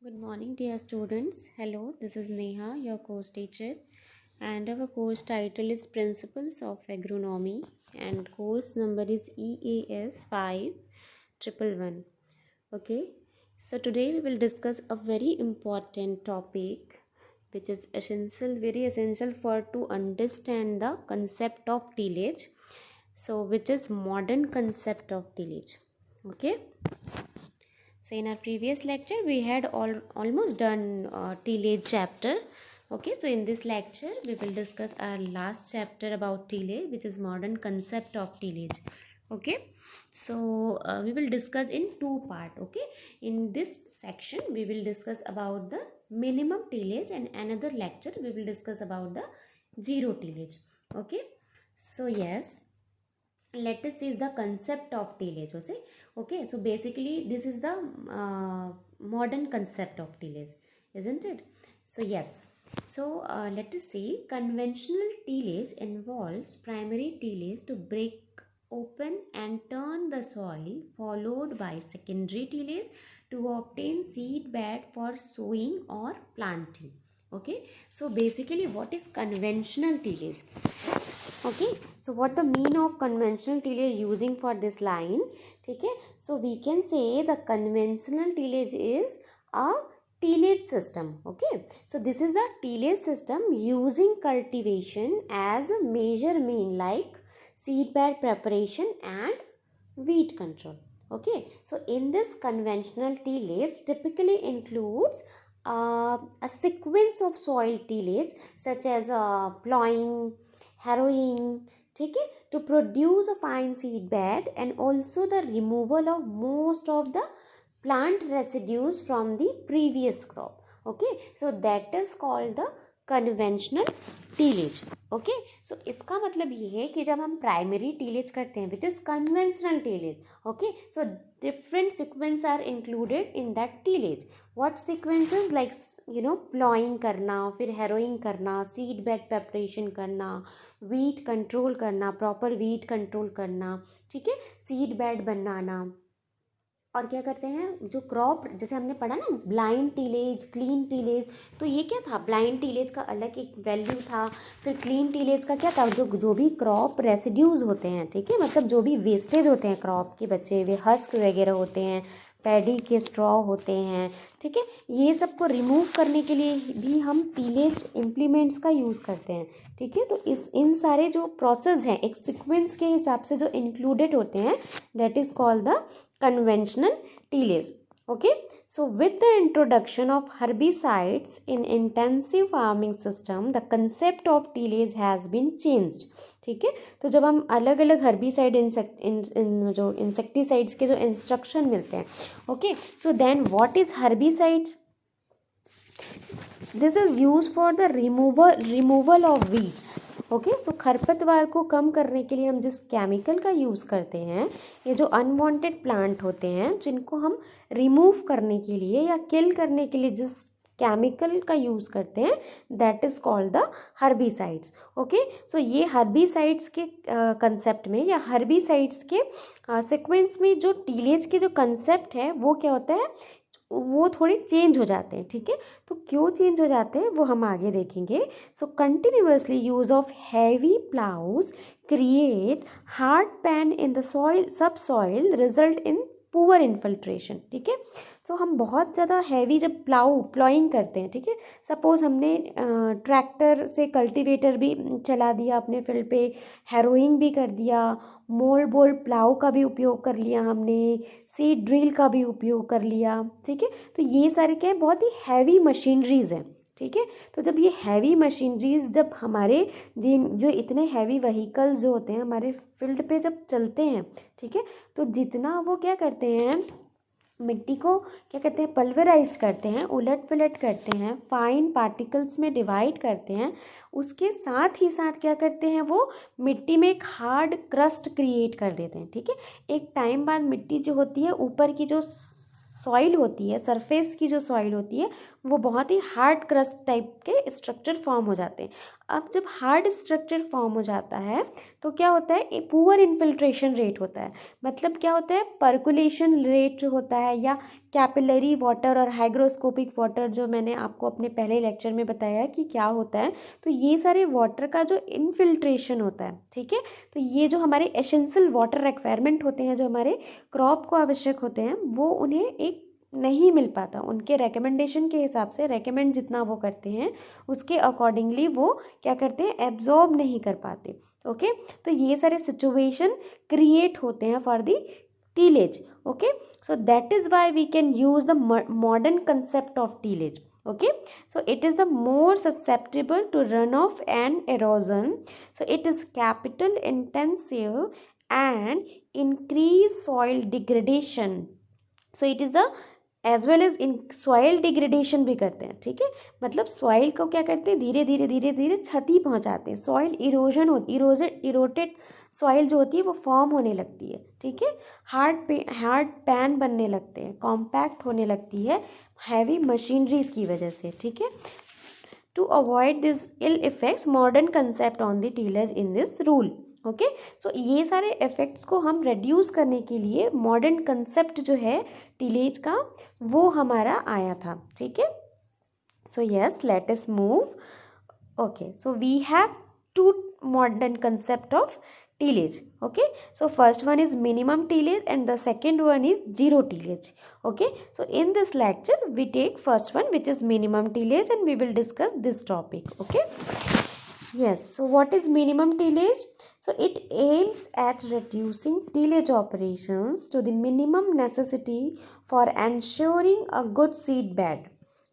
Good morning, dear students. Hello, this is Neha, your course teacher, and our course title is Principles of Agronomy, and course number is EAS 5111. Okay, so today we will discuss a very important topic which is very essential for to understand the concept of tillage. So, which is modern concept of tillage. Okay. So in our previous lecture, we had almost done tillage chapter. Okay, so in this lecture, we will discuss our last chapter about tillage, which is modern concept of tillage. Okay, so we will discuss in two part. Okay, in this section, we will discuss about the minimum tillage, and another lecture we will discuss about the zero tillage. Okay, so yes, let us see the concept of tillage. Okay, so basically this is the modern concept of tillage, isn't it? So yes, so let us see. Conventional tillage involves primary tillage to break open and turn the soil, followed by secondary tillage to obtain seed bed for sowing or planting. Okay, so basically what is conventional tillage? Okay, so what the mean of conventional tillage using for this line? Okay, so we can say the conventional tillage is a tillage system. Okay, so this is a tillage system using cultivation as a major mean, like seed bed preparation and weed control. Okay, so in this conventional tillage typically includes a sequence of soil tillage such as plowing, harrowing, ठीक है, to produce a fine seed bed, and also the removal of most of the plant residues from the previous crop. Okay, so that is called the conventional tillage. Okay, so इसका मतलब ये है कि जब हम primary tillage करते हैं which is conventional tillage. Okay, so different sequence are included in that tillage. What sequences? Like ploughing करना, फिर हैरोइंग करना, सीड बेड प्रेपरेशन करना, वीट कंट्रोल करना, प्रॉपर वीट कंट्रोल करना, ठीक है, सीड बेड बनाना. और क्या करते हैं, जो क्रॉप जैसे हमने पढ़ा ना, ब्लाइंड टीलेज, क्लीन टीलेज. तो ये क्या था? ब्लाइंड टीलेज का अलग एक वैल्यू था. फिर क्लीन टीलेज का क्या था? जो भी क्रॉप रेसिड्यूज होते हैं, ठीक है, मतलब जो भी वेस्टेज होते हैं क्रॉप के बचे हुए, हस्क वगैरह होते हैं, पैडी के स्ट्रॉ होते हैं, ठीक है, ये सब को रिमूव करने के लिए भी हम टीलेज इम्प्लीमेंट्स का यूज़ करते हैं. ठीक है, तो इन सारे जो प्रोसेस हैं एक सीक्वेंस के हिसाब से जो इंक्लूडेड होते हैं, that is called the conventional tillage. Okay, so with the introduction of herbicides in intensive farming system, the concept of tillage has been changed. ठीक है, तो जब हम अलग अलग हर्बिसाइड जो इंसेक्टिसाइड्स के जो इंस्ट्रक्शन मिलते हैं, okay, so then what is herbicides? This is use for the removal of weeds. Okay, so खरपतवार को कम करने के लिए हम जिस केमिकल का यूज़ करते हैं, ये जो अनवांटेड प्लांट होते हैं जिनको हम रिमूव करने के लिए या किल करने के लिए जिस केमिकल का यूज़ करते हैं, that is called the herbicides. Okay, so ये हर्बिसाइड्स के कंसेप्ट में या हर्बिसाइड्स के सीक्वेंस में जो टीलेज के जो कंसेप्ट है वो क्या होता है, वो थोड़े चेंज हो जाते हैं. ठीक है, तो क्यों चेंज हो जाते हैं वो हम आगे देखेंगे. So continuously use of heavy ploughs create hard pan in the soil, subsoil result in poor infiltration. ठीक है, तो हम बहुत ज़्यादा हैवी जब प्लॉइंग करते हैं, ठीक है, सपोज हमने ट्रैक्टर से कल्टीवेटर भी चला दिया अपने फील्ड पे, हैरोइंग भी कर दिया, मोल्ड बोल्ड प्लाऊ का भी उपयोग कर लिया हमने, सीड ड्रिल का भी उपयोग कर लिया. ठीक है, तो ये सारे क्या है, बहुत ही हैवी मशीनरीज हैं. ठीक है, तो जब ये हैवी मशीनरीज जब हमारे जो इतने हैवी व्हीकल्स जो होते हैं हमारे फील्ड पे जब चलते हैं, ठीक है, तो जितना वो क्या करते हैं, मिट्टी को क्या करते हैं, पल्वराइज करते हैं, उलट पलट करते हैं, फाइन पार्टिकल्स में डिवाइड करते हैं, उसके साथ ही साथ क्या करते हैं, वो मिट्टी में एक हार्ड क्रस्ट क्रिएट कर देते हैं. ठीक है, एक टाइम बाद मिट्टी जो होती है, ऊपर की जो सॉइल होती है, सरफेस की जो सॉइल होती है, वो बहुत ही हार्ड क्रस्ट टाइप के स्ट्रक्चर फॉर्म हो जाते हैं. अब जब हार्ड स्ट्रक्चर फॉर्म हो जाता है तो क्या होता है, पुअर इन्फिल्ट्रेशन रेट होता है। मतलब क्या होता है, पर्कुलेशन रेट जो होता है या कैपिलरी वाटर और हाइग्रोस्कोपिक वाटर, जो मैंने आपको अपने पहले लेक्चर में बताया कि क्या होता है, तो ये सारे वाटर का जो इन्फिल्ट्रेशन होता है, ठीक है, तो ये जो हमारे एसेंशियल वाटर रिक्वायरमेंट होते हैं, जो हमारे क्रॉप को आवश्यक होते हैं, वो उन्हें एक नहीं मिल पाता। उनके रिकमेंडेशन के हिसाब से, रेकमेंड जितना वो करते हैं उसके अकॉर्डिंगली वो क्या करते हैं, एब्जॉर्ब नहीं कर पाते। ओके, तो ये सारे सिचुएशन क्रिएट होते हैं for the tillage. Okay, so that is why we can use the modern concept of tillage. Okay, so it is the more susceptible to runoff and erosion, so it is capital intensive and increase soil degradation, so it is the as well as in soil degradation भी करते हैं। ठीक है, मतलब soil को क्या करते हैं, धीरे धीरे धीरे धीरे क्षति पहुंचाते हैं। सॉइल इरोजन होती, इरोटेड सॉइल जो होती है वो फॉर्म होने लगती है। ठीक है, हार्ड पैन बनने लगते हैं, कॉम्पैक्ट होने लगती है हैवी मशीनरीज की वजह से। ठीक है, to avoid this ill effects modern concept on the tiller in this rule. Okay, so ये सारे इफेक्ट्स को हम रिड्यूस करने के लिए मॉडर्न कंसेप्ट जो है टीलेज का, वो हमारा आया था। ठीक है, so yes, let us move. Okay, so we have to modern concept of tillage. Okay, so first one is minimum tillage and the second one is zero tillage. Okay, so in this lecture we take first one, which is minimum tillage, and we will discuss this topic. Okay, yes, so what is minimum tillage? So it aims at reducing tillage operations to the minimum necessity for ensuring a good seed bed.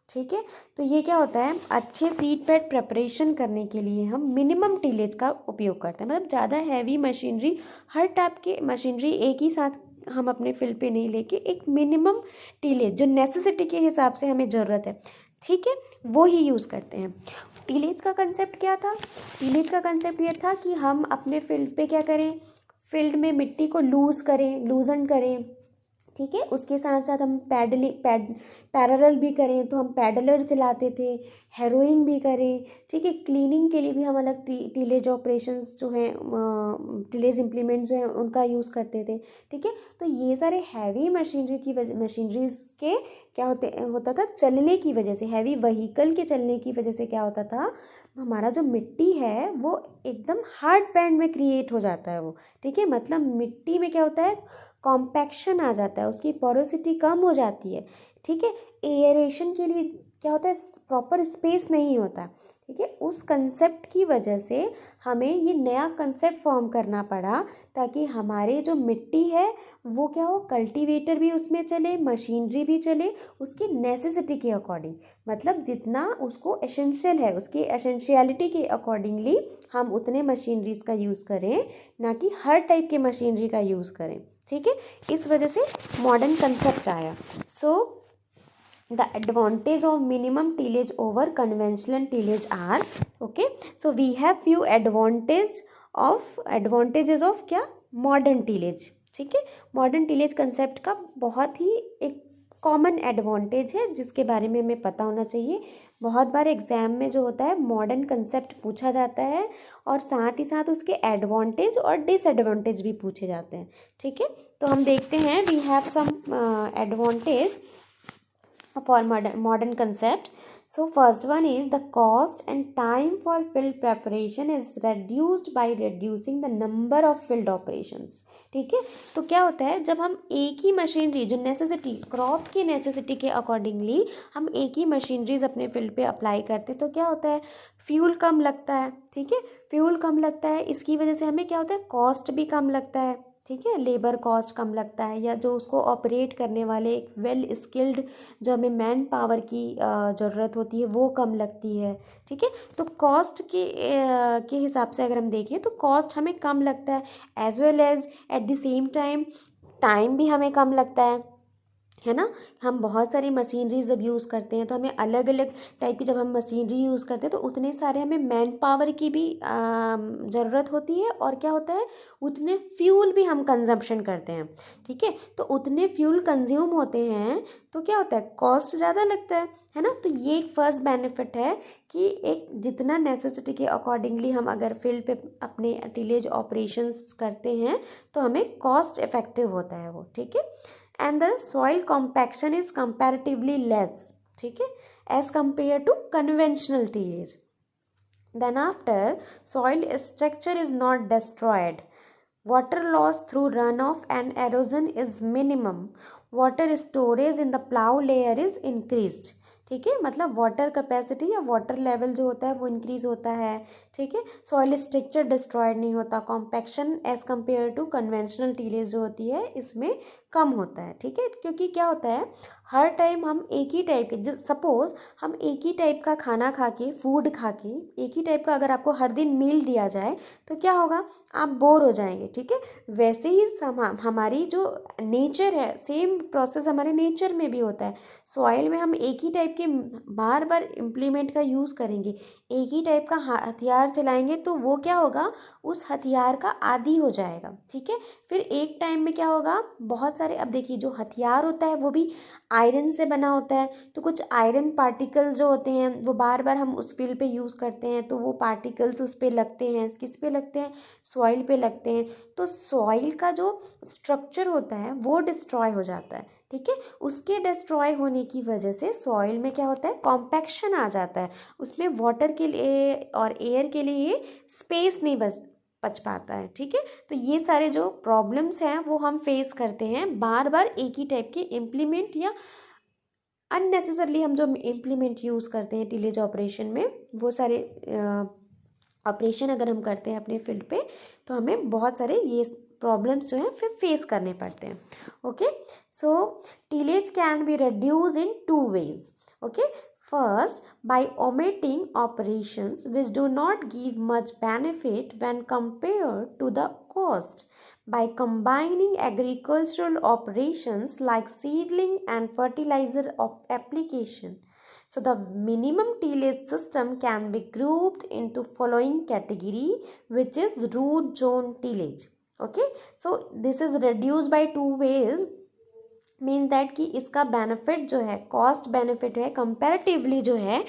ठीक है, तो ये क्या होता है, अच्छे seed bed preparation करने के लिए हम मिनिमम टीलेज का उपयोग करते हैं। मतलब ज़्यादा हैवी मशीनरी, हर टाइप की मशीनरी एक ही साथ हम अपने फील्ड पे नहीं लेके, एक मिनिमम टीलेज जो नेसेसिटी के हिसाब से हमें ज़रूरत है, ठीक है, वो ही यूज़ करते हैं। टीलेज का कंसेप्ट क्या था? टीलेज का कंसेप्ट ये था कि हम अपने फील्ड पे क्या करें, फील्ड में मिट्टी को लूजन करें। ठीक है, उसके साथ साथ हम पैरेलल भी करें तो हम पैडलर चलाते थे, हैरोइंग भी करें। ठीक है, क्लीनिंग के लिए भी हम अलग टीलेज ऑपरेशंस जो हैं, टीलेज इम्प्लीमेंट्स जो हैं उनका यूज़ करते थे। ठीक है, तो ये सारे हैवी मशीनरीज के क्या होता था, चलने की वजह से, हैवी व्हीकल के चलने की वजह से क्या होता था, हमारा जो मिट्टी है वो एकदम हार्ड पैन में क्रिएट हो जाता है वो। ठीक है, मतलब मिट्टी में क्या होता है, कॉम्पैक्शन आ जाता है, उसकी पोरोसिटी कम हो जाती है। ठीक है, एयरेशन के लिए क्या होता है, प्रॉपर स्पेस नहीं होता। ठीक है, उस कंसेप्ट की वजह से हमें ये नया कंसेप्ट फॉर्म करना पड़ा, ताकि हमारे जो मिट्टी है वो क्या हो, कल्टीवेटर भी उसमें चले, मशीनरी भी चले, उसकी नेसेसिटी के अकॉर्डिंग, मतलब जितना उसको एसेंशियल है, उसकी एसेंशियलिटी के अकॉर्डिंगली हम उतने मशीनरीज का यूज़ करें, ना कि हर टाइप के मशीनरी का यूज़ करें। ठीक है, इस वजह से मॉडर्न कंसेप्ट आया। सो the advantage of minimum tillage over conventional tillage are, okay, so we have few advantages of क्या, modern tillage। ठीक है, modern tillage concept का बहुत ही एक कॉमन एडवांटेज है जिसके बारे में हमें पता होना चाहिए। बहुत बार एग्जाम में जो होता है मॉडर्न कंसेप्ट पूछा जाता है, और साथ ही साथ उसके एडवांटेज और डिसएडवांटेज भी पूछे जाते हैं। ठीक है, तो हम देखते हैं, we have some advantage for modern concept. So first one is the cost and time for field preparation is reduced by reducing the number of field operations. ठीक है, तो क्या होता है, जब हम एक ही मशीनरी, जो नेसेसिटी, क्रॉप की नेसेसिटी के अकॉर्डिंगली हम एक ही मशीनरीज अपने फील्ड पे अप्लाई करते हैं, तो क्या होता है, फ्यूल कम लगता है। ठीक है, फ्यूल कम लगता है, इसकी वजह से हमें क्या होता है, कॉस्ट भी कम लगता है। ठीक है, लेबर कॉस्ट कम लगता है, या जो उसको ऑपरेट करने वाले एक वेल स्किल्ड जो हमें मैन पावर की ज़रूरत होती है वो कम लगती है। ठीक है, तो कॉस्ट के हिसाब से अगर हम देखें तो कॉस्ट हमें कम लगता है, as well as at the same time भी हमें कम लगता है। है ना। हम बहुत सारी मशीनरी जब यूज़ करते हैं तो हमें अलग अलग टाइप की, जब हम मशीनरी यूज़ करते हैं तो उतने सारे हमें मैन पावर की भी ज़रूरत होती है, और क्या होता है उतने फ्यूल भी हम कंजम्पशन करते हैं। ठीक है, तो उतने फ्यूल कंज्यूम होते हैं तो क्या होता है, कॉस्ट ज़्यादा लगता है ना। तो ये एक फर्स्ट बेनिफिट है कि एक जितना नेसेसिटी के अकॉर्डिंगली हम अगर फील्ड पे अपने टिलेज ऑपरेशंस करते हैं तो हमें कॉस्ट इफेक्टिव होता है वो। ठीक है, and the soil compaction is comparatively less, ठीक है, as compared to conventional tillage. Then after, soil structure is not destroyed, water loss through runoff and erosion is minimum, water storage in the plow layer is increased. ठीक है, मतलब water capacity या water level जो होता है वो increase होता है। ठीक है, सॉइल स्ट्रक्चर डिस्ट्रॉयड नहीं होता, compaction as compare to conventional tillage जो होती है इसमें कम होता है। ठीक है, क्योंकि क्या होता है हर टाइम हम एक ही टाइप के, सपोज हम एक ही टाइप का खाना खा के, फूड खा के, एक ही टाइप का अगर आपको हर दिन मील दिया जाए तो क्या होगा, आप बोर हो जाएंगे। ठीक है, वैसे ही हमारी जो नेचर है, सेम प्रोसेस हमारे नेचर में भी होता है। सॉइल में हम एक ही टाइप के बार बार इम्प्लीमेंट का यूज़ करेंगे, एक ही टाइप का हथियार चलाएंगे तो वो क्या होगा, उस हथियार का आदी हो जाएगा। ठीक है, फिर एक टाइम में क्या होगा, बहुत सारे, अब देखिए जो हथियार होता है वो भी आयरन से बना होता है, तो कुछ आयरन पार्टिकल्स जो होते हैं वो बार बार हम उस फील्ड पे यूज़ करते हैं तो वो पार्टिकल्स उस पे लगते हैं, किस पे लगते हैं, सॉइल पे लगते हैं, तो सॉइल का जो स्ट्रक्चर होता है वो डिस्ट्रॉय हो जाता है। ठीक है, उसके डिस्ट्रॉय होने की वजह से सॉइल में क्या होता है, कॉम्पैक्शन आ जाता है, उसमें वाटर के लिए और एयर के लिए स्पेस नहीं बच पाता है। ठीक है, तो ये सारे जो प्रॉब्लम्स हैं वो हम फेस करते हैं बार बार एक ही टाइप के इम्प्लीमेंट, या अननेसेसरली हम जो इम्प्लीमेंट यूज़ करते हैं टिलेज ऑपरेशन में, वो सारे ऑपरेशन अगर हम करते हैं अपने फील्ड पे तो हमें बहुत सारे ये प्रॉब्लम्स जो हैं फिर फेस करने पड़ते हैं। Okay, so tillage can be reduced in two ways. Okay, first, by omitting operations which do not give much benefit when compared to the cost, by combining agricultural operations like seedling and fertilizer application. So the minimum tillage system can be grouped into following category, which is root zone tillage. Okay, so this is reduced by two ways, means that कि इसका benefit जो है, cost benefit है comparatively जो है,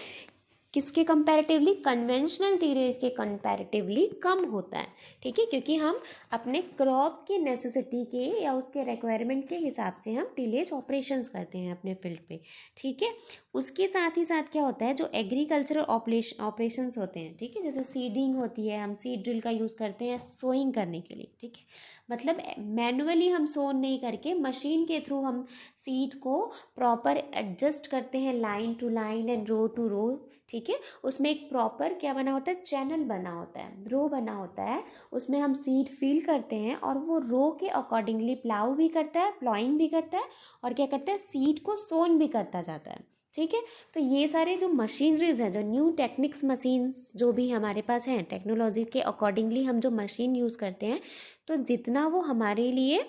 किसके comparatively, conventional tillage के comparatively कम होता है। ठीक है, क्योंकि हम अपने क्रॉप के नेसेसिटी के या उसके रिक्वायरमेंट के हिसाब से हम टिलेज ऑपरेशंस करते हैं अपने फील्ड पे। ठीक है, उसके साथ ही साथ क्या होता है, जो एग्रीकल्चरल ऑपरेशंस होते हैं, ठीक है, जैसे सीडिंग होती है, हम सीड ड्रिल का यूज़ करते हैं सोइंग करने के लिए। ठीक है, मतलब मैनुअली हम सो नहीं करके मशीन के थ्रू हम सीड को प्रॉपर एडजस्ट करते हैं, line to line and row to row. ठीक है, उसमें एक प्रॉपर क्या बना होता है, चैनल बना होता है, रो बना होता है, उसमें हम सीड फील करते हैं और वो रो के अकॉर्डिंगली प्लाउ भी करता है, प्लॉइंग भी करता है, और क्या करता है, सीड को सोन भी करता जाता है। ठीक है, तो ये सारे जो मशीनरीज हैं, जो न्यू टेक्निक्स मशीन्स जो भी हमारे पास हैं, टेक्नोलॉजी के अकॉर्डिंगली हम जो मशीन यूज़ करते हैं, तो जितना वो हमारे लिए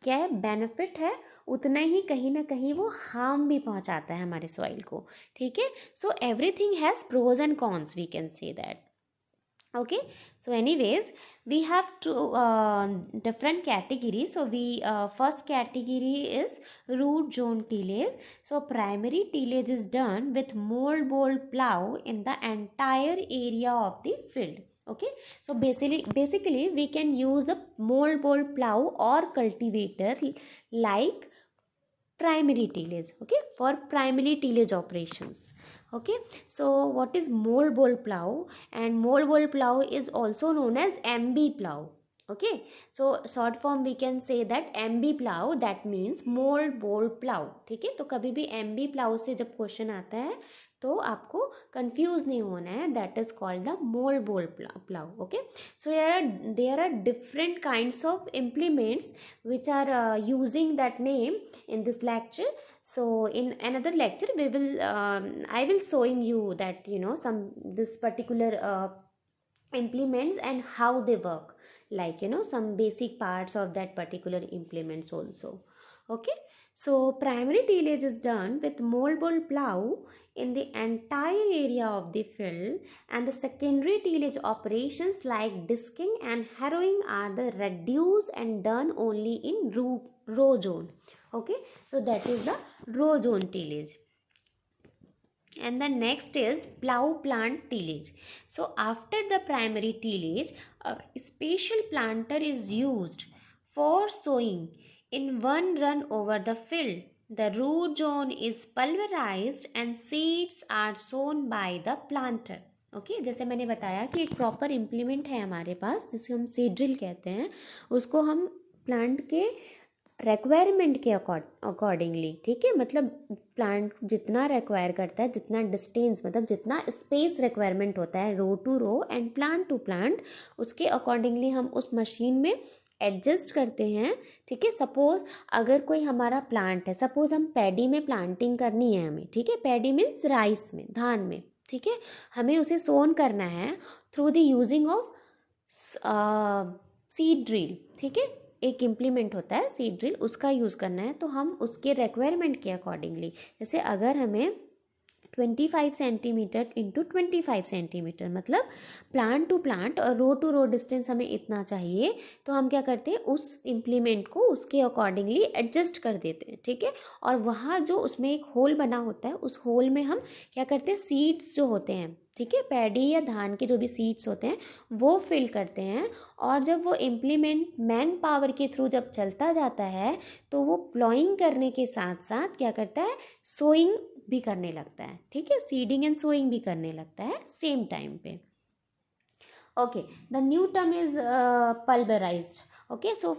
क्या है, बेनिफिट है, उतना ही कहीं ना कहीं वो हार्म भी पहुंचाता है हमारे सॉइल को। ठीक है, so everything has pros and cons, we can say that. Okay, so anyways, we have two different categories. So we first category is root zone tillage. So primary tillage is done with mold bowl plow in the entire area of the field. Okay, so basically we can use a mold bowl plow or cultivator like primary tillage. Okay, for primary tillage operations. Okay, so what is mold bowl plow? And mold bowl plow is also known as MB plow. Okay, so short form we can say that MB plow, that means mold bowl plow. ठीक है, तो कभी भी MB plow से जब question आता है तो आपको कंफ्यूज नहीं होना है, that is called the mould board plough. Okay, so there are different kinds of implements which are using that name in this lecture. So in another lecture we will I will showing you that some this particular implements and how they work, like some basic parts of that particular implements also. Okay, So primary tillage is done with moldboard plow in the entire area of the field, and the secondary tillage operations like disking and harrowing are the reduced and done only in row zone. Okay, so that is the row zone tillage. And the next is plow plant tillage. So after the primary tillage, a special planter is used for sowing in one run over the field. The root zone is pulverized and seeds are sown by the planter. Okay जैसे मैंने बताया कि एक proper implement है हमारे पास जिसे हम seed drill कहते हैं, उसको हम प्लांट के रिक्वायरमेंट के अकॉर्डिंगली, ठीक है, मतलब प्लांट जितना रिक्वायर करता है, जितना डिस्टेंस मतलब जितना स्पेस रिक्वायरमेंट होता है row to row and plant to plant, उसके अकॉर्डिंगली हम उस मशीन में एडजस्ट करते हैं. ठीक है, सपोज अगर कोई हमारा प्लांट है, सपोज हम पैडी में प्लांटिंग करनी है हमें, ठीक है, पैडी मीन्स राइस में, धान में, ठीक है, हमें उसे सोन करना है through the using of seed drill. ठीक है, एक इम्प्लीमेंट होता है सीड ड्रिल, उसका यूज़ करना है. तो हम उसके रिक्वायरमेंट के अकॉर्डिंगली, जैसे अगर हमें 25 सेंटीमीटर इंटू 25 सेंटीमीटर मतलब प्लांट टू प्लांट और रो टू रो डिस्टेंस हमें इतना चाहिए, तो हम क्या करते हैं उस इम्प्लीमेंट को उसके अकॉर्डिंगली एडजस्ट कर देते हैं. ठीक है, और वहाँ जो उसमें एक होल बना होता है, उस होल में हम क्या करते हैं, सीड्स जो होते हैं, ठीक है, पैडी या धान के जो भी सीड्स होते हैं वो फिल करते हैं. और जब वो इम्प्लीमेंट मैन पावर के थ्रू जब चलता जाता है तो वो प्लॉइंग करने के साथ साथ क्या करता है, सोइंग भी करने लगता है. ठीक है, सीडिंग एंड सोइंग भी करने लगता है सेम टाइम पे. Okay, the new term is pulverised. Okay, so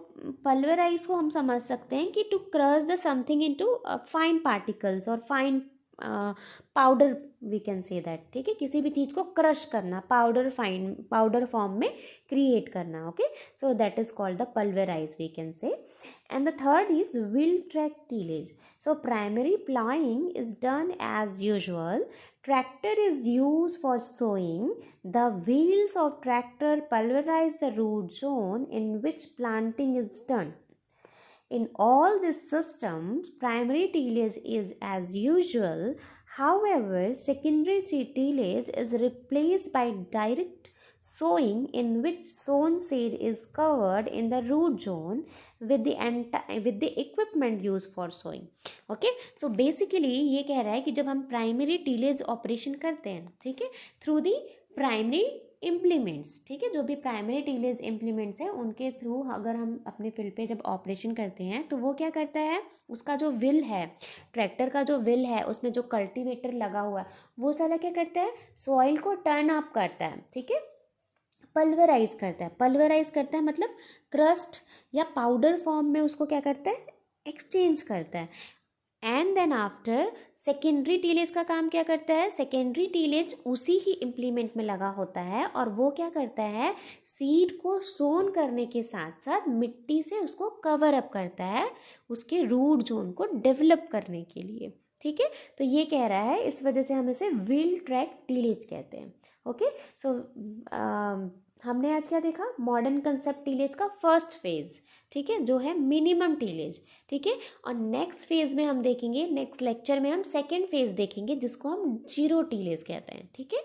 pulverise को हम समझ सकते हैं कि to crush the something into fine particles और fine powder we can say that. ठीक है, किसी भी चीज़ को क्रश करना, पाउडर फाइन पाउडर फॉर्म में क्रिएट करना. Okay, so that is called the pulverise we can say. And the third is wheel track tillage. So primary plowing is done as usual. Tractor is used for sowing. The wheels of tractor pulverize the root zone in which planting is done. In all these systems, primary tillage is as usual. However, secondary tillage is replaced by direct sowing in which sown seed is covered in the root zone with the equipment used for sowing. Okay, so basically ये कह रहा है कि जब हम primary tillage operation करते हैं, ठीक है, थ्रू दी प्राइमरी इम्प्लीमेंट्स, ठीक है, जो भी प्राइमरी टीलेज इम्प्लीमेंट्स हैं उनके थ्रू अगर हम अपने फील्ड पे जब ऑपरेशन करते हैं तो वो क्या करता है, उसका जो व्हील है, ट्रैक्टर का जो व्हील है, उसमें जो कल्टीवेटर लगा हुआ है, वो सारा क्या करता है, सॉइल को टर्न अप करता है. ठीक है, पल्वराइज करता है. पल्वराइज करता है मतलब क्रस्ट या पाउडर फॉर्म में उसको क्या करता है, एक्सचेंज करता है. And then after secondary tillage का काम क्या करता है, सेकेंडरी टीलेज उसी ही इम्प्लीमेंट में लगा होता है और वो क्या करता है, सीड को सोन करने के साथ साथ मिट्टी से उसको कवर अप करता है उसके रूट जोन को डेवलप करने के लिए. ठीक है, तो ये कह रहा है, इस वजह से हम इसे व्हील ट्रैक टीलेज कहते हैं. ओके, सो हमने आज क्या देखा, मॉडर्न कंसेप्ट टीलेज का फर्स्ट फेज, ठीक है, जो है मिनिमम टीलेज. ठीक है, और नेक्स्ट फेज में हम देखेंगे, नेक्स्ट लेक्चर में हम सेकेंड फेज देखेंगे जिसको हम जीरो टीलेज कहते हैं. ठीक है,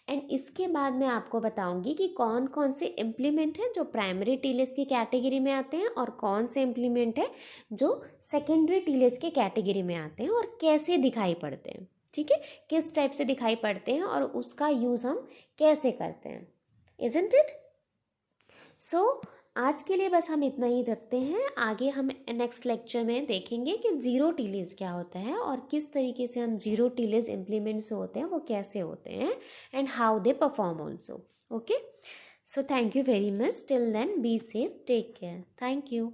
एंड इसके बाद मैं आपको बताऊंगी कि कौन कौन से इम्प्लीमेंट हैं जो प्राइमरी टीलेज की कैटेगरी में आते हैं और कौन से इम्प्लीमेंट है जो सेकेंडरी टीलेज के कैटेगरी में आते हैं और कैसे दिखाई पड़ते हैं. ठीक है, किस टाइप से दिखाई पड़ते हैं और उसका यूज़ हम कैसे करते हैं. Isn't it? So आज के लिए बस हम इतना ही रखते हैं. आगे हम नेक्स्ट लेक्चर में देखेंगे कि जीरो टीलेज क्या होता है और किस तरीके से हम जीरो टीलेज इम्प्लीमेंट्स होते हैं वो कैसे होते हैं and how they perform also. Okay, so thank you very much. Till then be safe, take care. Thank you.